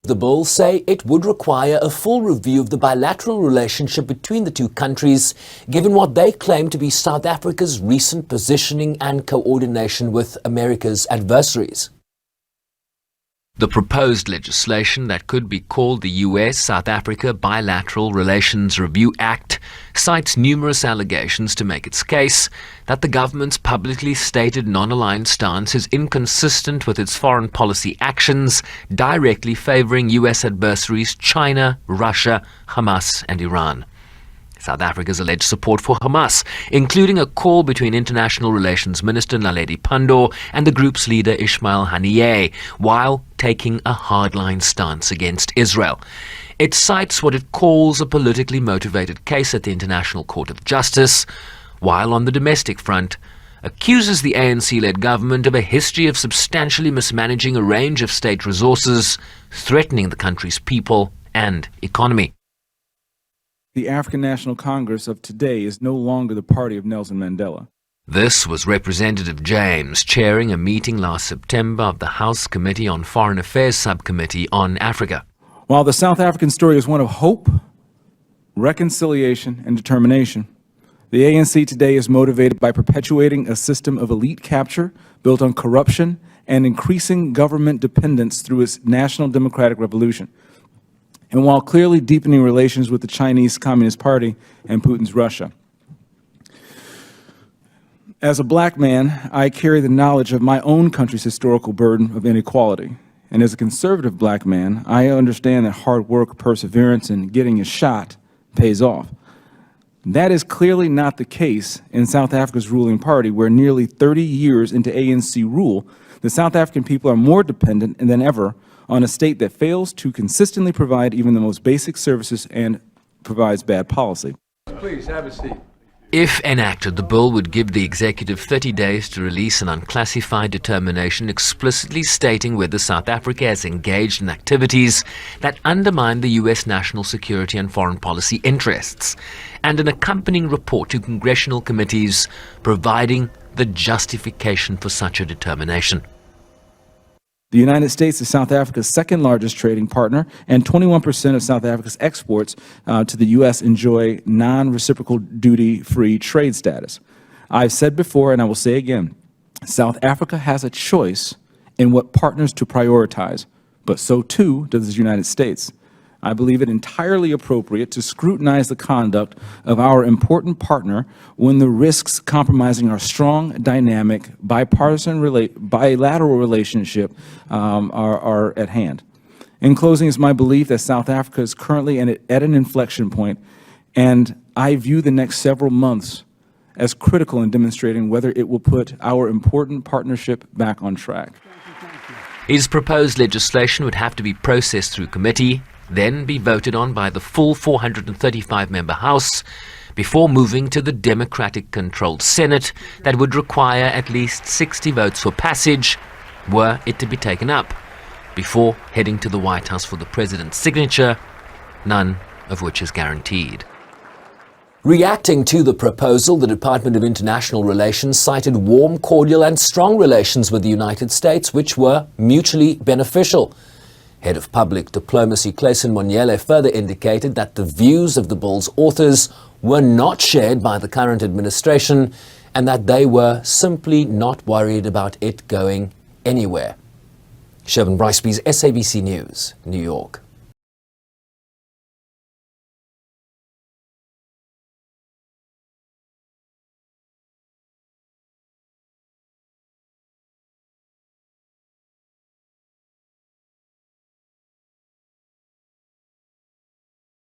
The bill say it would require a full review of the bilateral relationship between the two countries, given what they claim to be South Africa's recent positioning and coordination with America's adversaries. The proposed legislation that could be called the US-South Africa Bilateral Relations Review Act cites numerous allegations to make its case that the government's publicly stated non-aligned stance is inconsistent with its foreign policy actions, directly favoring US adversaries China, Russia, Hamas and Iran. South Africa's alleged support for Hamas, including a call between International Relations Minister Naledi Pandor and the group's leader Ismail Haniyeh, while taking a hardline stance against Israel. It cites what it calls a politically motivated case at the International Court of Justice, while on the domestic front, accuses the ANC-led government of a history of substantially mismanaging a range of state resources, threatening the country's people and economy. The African National Congress of today is no longer the party of Nelson Mandela. This was Representative James chairing a meeting last September of the House Committee on Foreign Affairs Subcommittee on Africa. While the South African story is one of hope, reconciliation, and determination, the ANC today is motivated by perpetuating a system of elite capture built on corruption and increasing government dependence through its National Democratic Revolution. And while clearly deepening relations with the Chinese Communist Party and Putin's Russia. As a black man, I carry the knowledge of my own country's historical burden of inequality. And as a conservative black man, I understand that hard work, perseverance, and getting a shot pays off. That is clearly not the case in South Africa's ruling party, where nearly 30 years into ANC rule, the South African people are more dependent than ever on a state that fails to consistently provide even the most basic services and provides bad policy. Please have a seat. If enacted, the bill would give the executive 30 days to release an unclassified determination explicitly stating whether South Africa has engaged in activities that undermine the U.S. national security and foreign policy interests, and an accompanying report to congressional committees providing the justification for such a determination. The United States is South Africa's second largest trading partner, and 21% of South Africa's exports to the U.S. enjoy non-reciprocal duty-free trade status. I've said before, and I will say again, South Africa has a choice in what partners to prioritize, but so too does the United States. I believe it entirely appropriate to scrutinize the conduct of our important partner when the risks compromising our strong, dynamic, bilateral relationship are at hand. In closing, it's my belief that South Africa is currently at an inflection point, and I view the next several months as critical in demonstrating whether it will put our important partnership back on track. His proposed legislation would have to be processed through committee, then be voted on by the full 435-member House, before moving to the Democratic-controlled Senate that would require at least 60 votes for passage, were it to be taken up, before heading to the White House for the President's signature, none of which is guaranteed. Reacting to the proposal, the Department of International Relations cited warm, cordial and strong relations with the United States, which were mutually beneficial. Head of Public Diplomacy Clayson Monyele further indicated that the views of the bill's authors were not shared by the current administration and that they were simply not worried about it going anywhere. Shervin Bryceby's SABC News, New York.